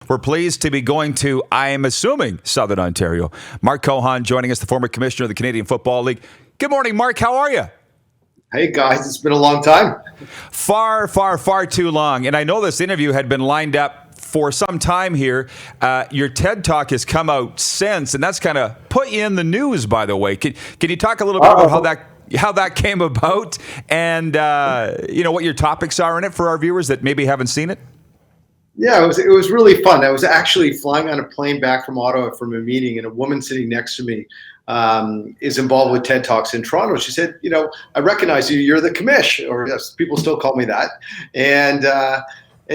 We're pleased to be going to, I am assuming, Southern Ontario. Mark Cohon joining us, the former commissioner of the Canadian Football League. Good morning, Mark. How are you? Hey, guys. It's been a long time. Far, far, far too long. And I know this interview had been lined up for some time here. Your TED Talk has come out since, and that's kind of put you in the news, by the way. Can you talk a little bit about how that came about and what your topics are in it for our viewers that maybe haven't seen it? Yeah, it was really fun. I was actually flying on a plane back from Ottawa from a meeting, and a woman sitting next to me is involved with TED Talks in Toronto. She said, I recognize you. You're the commish, or yes, people still call me that. And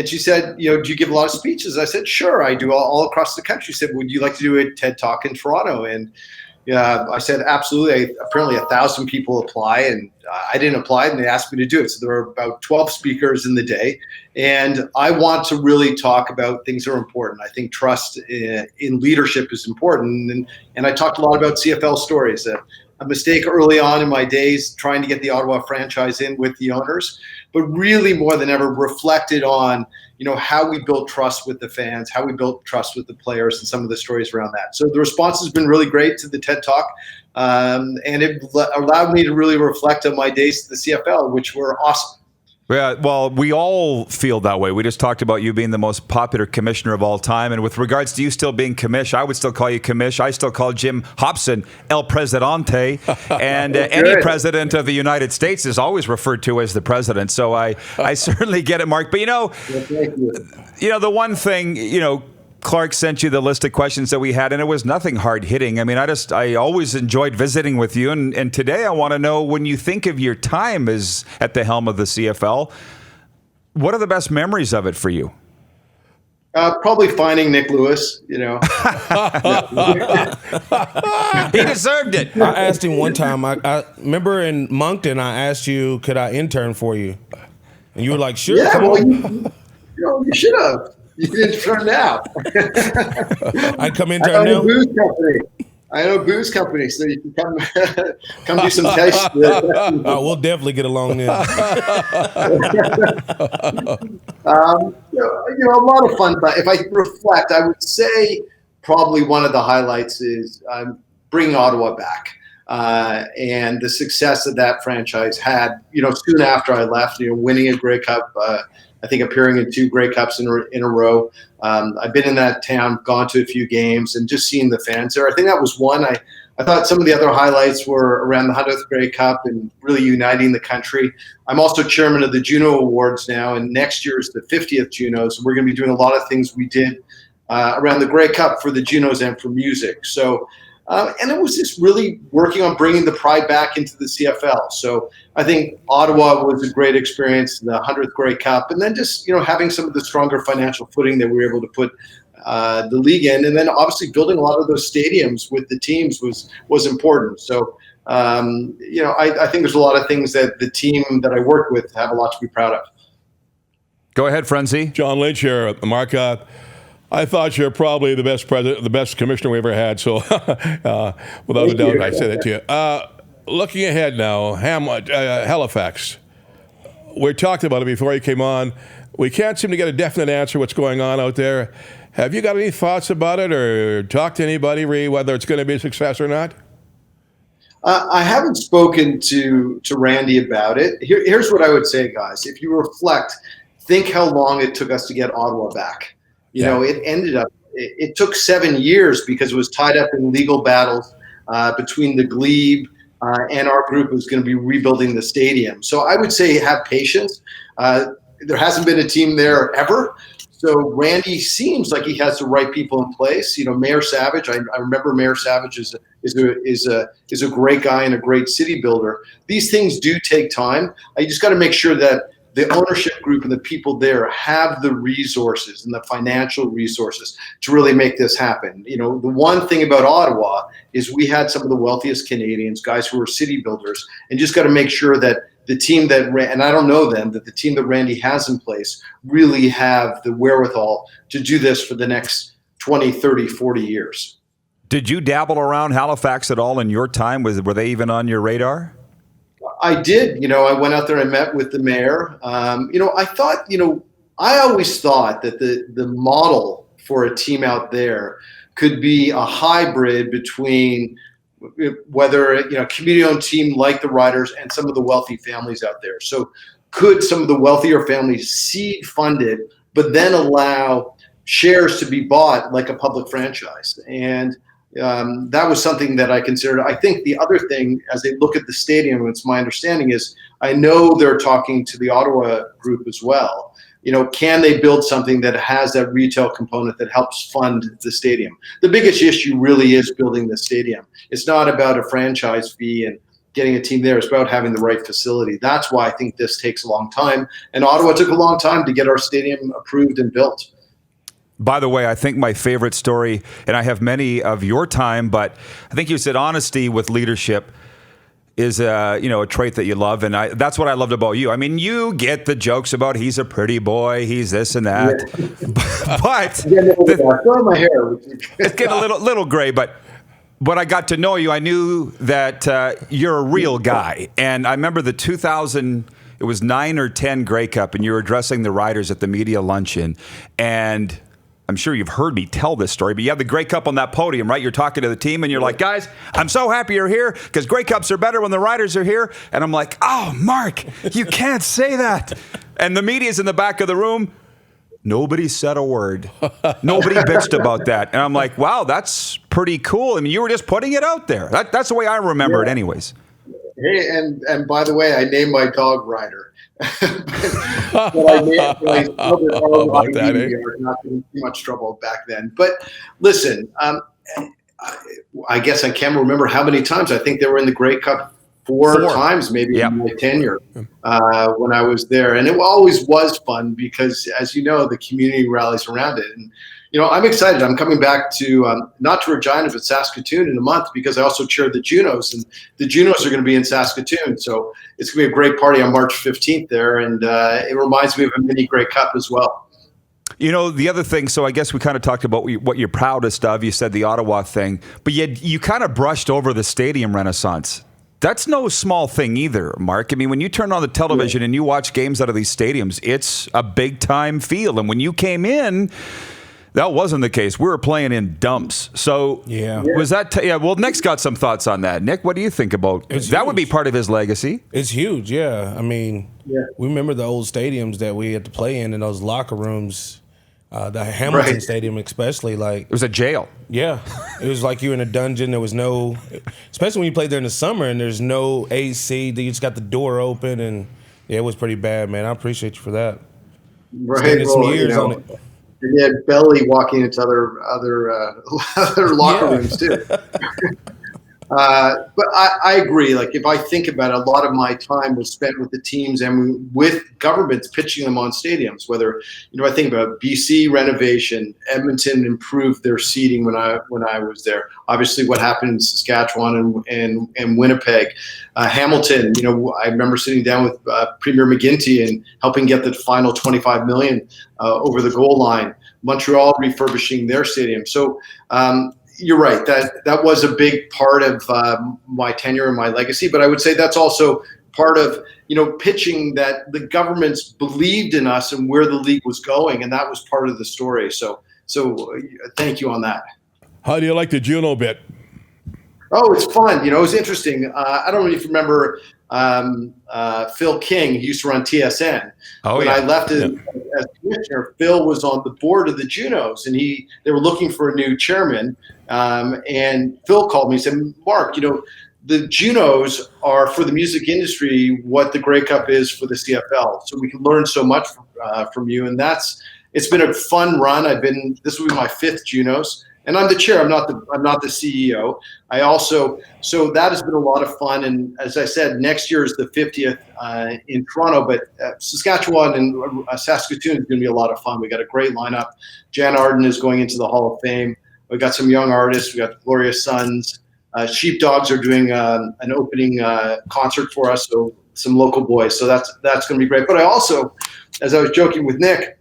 she said, do you give a lot of speeches? I said, sure, I do all across the country. She said, would you like to do a TED Talk in Toronto? And I said, absolutely. Apparently 1,000 people apply, and I didn't apply, and they asked me to do it. So there were about 12 speakers in the day. And I want to really talk about things that are important. I think trust in leadership is important. And I talked a lot about CFL stories. A mistake early on in my days trying to get the Ottawa franchise in with the owners, but really more than ever reflected on how we built trust with the fans, how we built trust with the players, and some of the stories around that. So the response has been really great to the TED Talk, and it allowed me to really reflect on my days at the CFL, which were awesome. Yeah, well, we all feel that way. We just talked about you being the most popular commissioner of all time. And with regards to you still being commish, I would still call you commish. I still call Jim Hobson El Presidente. And any president of the United States is always referred to as the president. So I certainly get it, Mark. But, the one thing, Clark sent you the list of questions that we had, and it was nothing hard hitting. I mean, I always enjoyed visiting with you. And today I want to know, when you think of your time as at the helm of the CFL, what are the best memories of it for you? Probably finding Nick Lewis, He deserved it. I asked him one time, I remember in Moncton, I asked you, could I intern for you? And you were like, sure. Yeah, you should have. You didn't turn out. I'd come intern now. I know a booze company, so you can come do some tests. We'll definitely get along then. A lot of fun. But if I reflect, I would say probably one of the highlights is bringing Ottawa back. And the success that franchise had, soon after I left, winning a Grey Cup, I think appearing in 2 Grey Cups in a row. I've been in that town, gone to a few games, and just seeing the fans there. I think that was one. I thought some of the other highlights were around the 100th Grey Cup and really uniting the country. I'm also chairman of the Juno Awards now, and next year is the 50th Juno. So we're going to be doing a lot of things we did around the Grey Cup for the Junos and for music. So, and it was just really working on bringing the pride back into the CFL. So I think Ottawa was a great experience, the 100th Grey Cup, and then just, having some of the stronger financial footing that we were able to put the league in. And then obviously building a lot of those stadiums with the teams was important. So, I think there's a lot of things that the team that I worked with have a lot to be proud of. Go ahead, Frenzy. John Lynch here, Mark. I thought you're probably the best president, the best commissioner we ever had. So, without a doubt, I said it to you. Looking ahead now, Halifax. We talked about it before you came on. We can't seem to get a definite answer what's going on out there. Have you got any thoughts about it, or talked to anybody, whether it's going to be a success or not? I haven't spoken to Randy about it. Here's what I would say, guys. If you reflect, think how long it took us to get Ottawa back. It ended up, it took 7 years because it was tied up in legal battles between the glebe and our group who's going to be rebuilding the stadium. So I would say have patience. There hasn't been a team there ever. So Randy seems like he has the right people in place. Mayor Savage, I remember Mayor Savage is a great guy and a great city builder. These things do take time. You just got to make sure that the ownership group and the people there have the resources and the financial resources to really make this happen. The one thing about Ottawa is we had some of the wealthiest Canadians, guys who were city builders, and just got to make sure that the team that, and I don't know them, that the team that Randy has in place really have the wherewithal to do this for the next 20, 30, 40 years. Did you dabble around Halifax at all in your time? Were they even on your radar? I did. I went out there and met with the mayor. I thought, I always thought that the model for a team out there could be a hybrid between whether a community-owned team like the Riders and some of the wealthy families out there. So could some of the wealthier families seed fund it, but then allow shares to be bought like a public franchise? And that was something that I considered. I think the other thing, as they look at the stadium, it's my understanding is, I know they're talking to the Ottawa group as well. Can they build something that has that retail component that helps fund the stadium? The biggest issue really is building the stadium. It's not about a franchise fee and getting a team there. It's about having the right facility. That's why I think this takes a long time. And Ottawa took a long time to get our stadium approved and built. By the way, I think my favorite story, and I have many of your time, but I think you said honesty with leadership is a trait that you love, and that's what I loved about you. I mean, you get the jokes about he's a pretty boy, he's this and that, but my hair. It's getting a little gray. But when I got to know you, I knew that you're a real guy. And I remember the 2000, it was 9 or 10 Grey Cup, and you were addressing the Riders at the media luncheon, and I'm sure you've heard me tell this story, but you have the Grey Cup on that podium, right? You're talking to the team, and you're like, guys, I'm so happy you're here because Grey Cups are better when the Riders are here. And I'm like, oh, Mark, you can't say that. And the media's in the back of the room. Nobody said a word. Nobody bitched about that. And I'm like, wow, that's pretty cool. I mean, you were just putting it out there. That's the way I remember it anyways. Hey, and by the way, I named my dog Ryder. But I not in too much trouble back then. But listen, I guess I can't remember how many times. I think they were in the Grey Cup four times, maybe in my tenure when I was there, and it always was fun because, as you know, the community rallies around it. And I'm excited. I'm coming back to not to Regina, but Saskatoon in a month because I also chair the Junos, and the Junos are going to be in Saskatoon. So it's going to be a great party on March 15th there, and it reminds me of a mini Grey Cup as well. The other thing, so I guess we kind of talked about what you're proudest of. You said the Ottawa thing, but you kind of brushed over the stadium renaissance. That's no small thing either, Mark. I mean, when you turn on the television and you watch games out of these stadiums, it's a big-time feel. And when you came in, that wasn't the case. We were playing in dumps. So was that? Well, Nick's got some thoughts on that. Nick, what do you think about that? Huge. Would be part of his legacy. It's huge, yeah. I mean, we remember the old stadiums that we had to play in those locker rooms. The Hamilton Stadium, especially, like it was a jail. Yeah, it was like you were in a dungeon. There was no, especially when you played there in the summer, and there's no AC. You just got the door open, and it was pretty bad, man. I appreciate you for that. Right, some years on it. And you had Belly walking into other locker rooms too. But I agree. Like, if I think about it, a lot of my time was spent with the teams and with governments pitching them on stadiums. Whether I think about BC renovation, Edmonton improved their seating when I was there. Obviously, what happened in Saskatchewan and Winnipeg, Hamilton. I remember sitting down with Premier McGuinty and helping get the final $25 million over the goal line. Montreal refurbishing their stadium. So. You're right. That was a big part of my tenure and my legacy. But I would say that's also part of pitching that the governments believed in us and where the league was going, and that was part of the story. So thank you on that. How do you like the Juno bit? Oh, it's fun. It was interesting. I don't know if you remember Phil King. He used to run TSN. When I left as commissioner, Phil was on the board of the Junos, and they were looking for a new chairman. And Phil called me and said, Mark, the Junos are for the music industry what the Grey Cup is for the CFL. So we can learn so much from you. And it's been a fun run. This will be my 5th Junos. And I'm the chair. I'm not the CEO. So that has been a lot of fun. And as I said, next year is the 50th in Toronto, but Saskatchewan and Saskatoon is going to be a lot of fun. We got a great lineup. Jan Arden is going into the Hall of Fame. We've got some young artists. We got the Glorious Sons. Sheepdogs are doing an opening concert for us. So some local boys. So that's going to be great. But I also, as I was joking with Nick,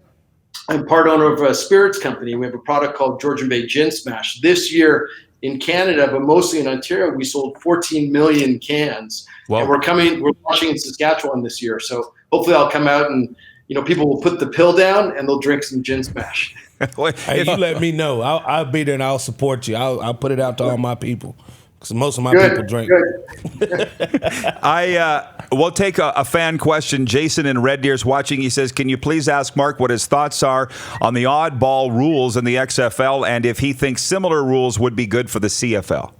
I'm part owner of a spirits company. We have a product called Georgian Bay Gin Smash. This year in Canada, but mostly in Ontario, we sold 14 million cans. Wow. And we're launching in Saskatchewan this year. So hopefully I'll come out and, people will put the pill down and they'll drink some Gin Smash. Hey, you let me know. I'll be there and I'll support you. I'll put it out to all my people because most of my people drink. We'll take a fan question. Jason in Red Deer's watching. He says, can you please ask Mark what his thoughts are on the oddball rules in the XFL and if he thinks similar rules would be good for the CFL?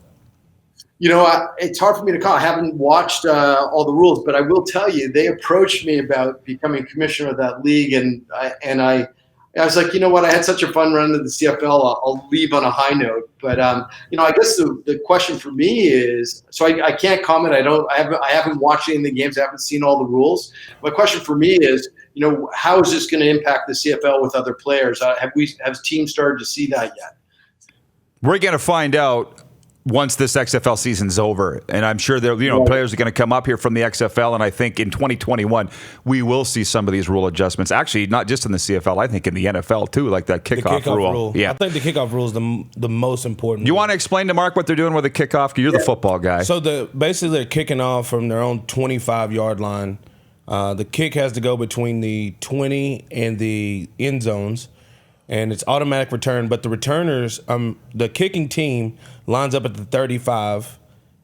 It's hard for me to call. I haven't watched all the rules, but I will tell you, they approached me about becoming commissioner of that league, and I was like, you know what? I had such a fun run to the CFL. I'll leave on a high note. But I guess the question for me is, so I can't comment. I haven't watched any of the games. I haven't seen all the rules. My question for me is, how is this going to impact the CFL with other players? Have teams started to see that yet? We're going to find out once this XFL season's over, and I'm sure there, players are going to come up here from the XFL, and I think in 2021 we will see some of these rule adjustments. Actually, not just in the CFL, I think in the NFL too, like that kickoff rule. Yeah, I think the kickoff rule is the most important. Do you want to explain to Mark what they're doing with the kickoff? You're the football guy. So basically they're kicking off from their own 25-yard line. The kick has to go between the 20 and the end zones, and it's automatic return. But the returners, the kicking team lines up at the 35,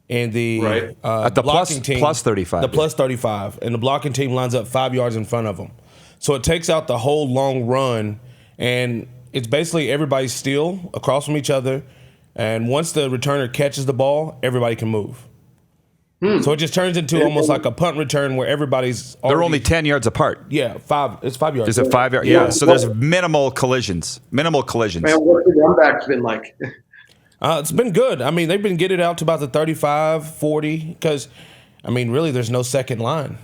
and the at the blocking team plus 35. The plus 35, and the blocking team lines up 5 yards in front of them. So it takes out the whole long run, and it's basically everybody still across from each other. And once the returner catches the ball, everybody can move. So it just turns into almost like a punt return where everybody's they're only 10 yards apart. Yeah, 5. It's 5 yards. Is it 5 yards? Yeah. So there's minimal collisions. Man, what's the run back's been like? It's been good. I mean, they've been getting it out to about the 35, 40, because, really there's no second line,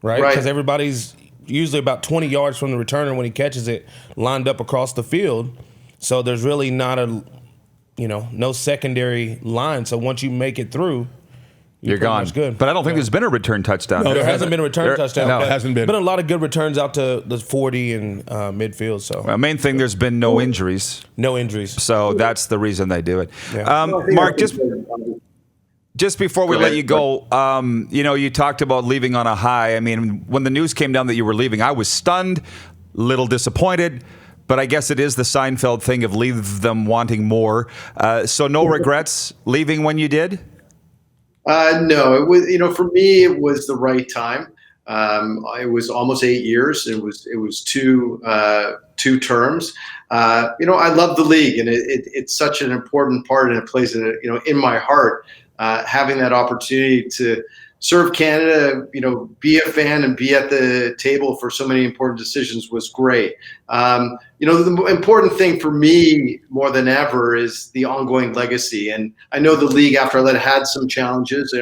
right? Because everybody's usually about 20 yards from the returner when he catches it, lined up across the field. So there's really not no secondary line. So once you make it through, you're gone. Good. But I don't think there's been a return touchdown. No, there hasn't been a return touchdown. No, it hasn't been. Been a lot of good returns out to the 40 and midfield. So main thing, there's been no injuries. No injuries. So that's the reason they do it. Yeah. Mark, just before we let you go, you talked about leaving on a high. I mean, when the news came down that you were leaving, I was stunned, little disappointed. But I guess it is the Seinfeld thing of leave them wanting more. So no regrets leaving when you did? No, it was, for me, it was the right time. It was almost 8 years. It was two terms. I love the league, and it's such an important part, and it plays in my heart. Having that opportunity to serve Canada, be a fan and be at the table for so many important decisions was great. The important thing for me more than ever is the ongoing legacy. And I know the league, after I left, had some challenges.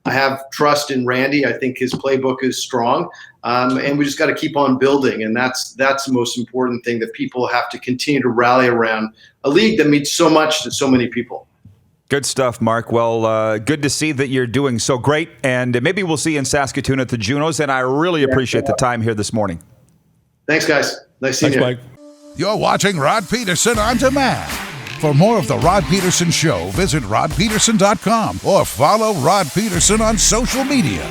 I have trust in Randy. I think his playbook is strong. And we just got to keep on building. And that's the most important thing, that people have to continue to rally around a league that means so much to so many people. Good stuff, Mark. Well, good to see that you're doing so great. And maybe we'll see you in Saskatoon at the Junos. And I really appreciate the time here this morning. Thanks, guys. Nice seeing you. Mike. You're watching Rod Pedersen On Demand. For more of The Rod Pedersen Show, visit rodpedersen.com or follow Rod Pedersen on social media.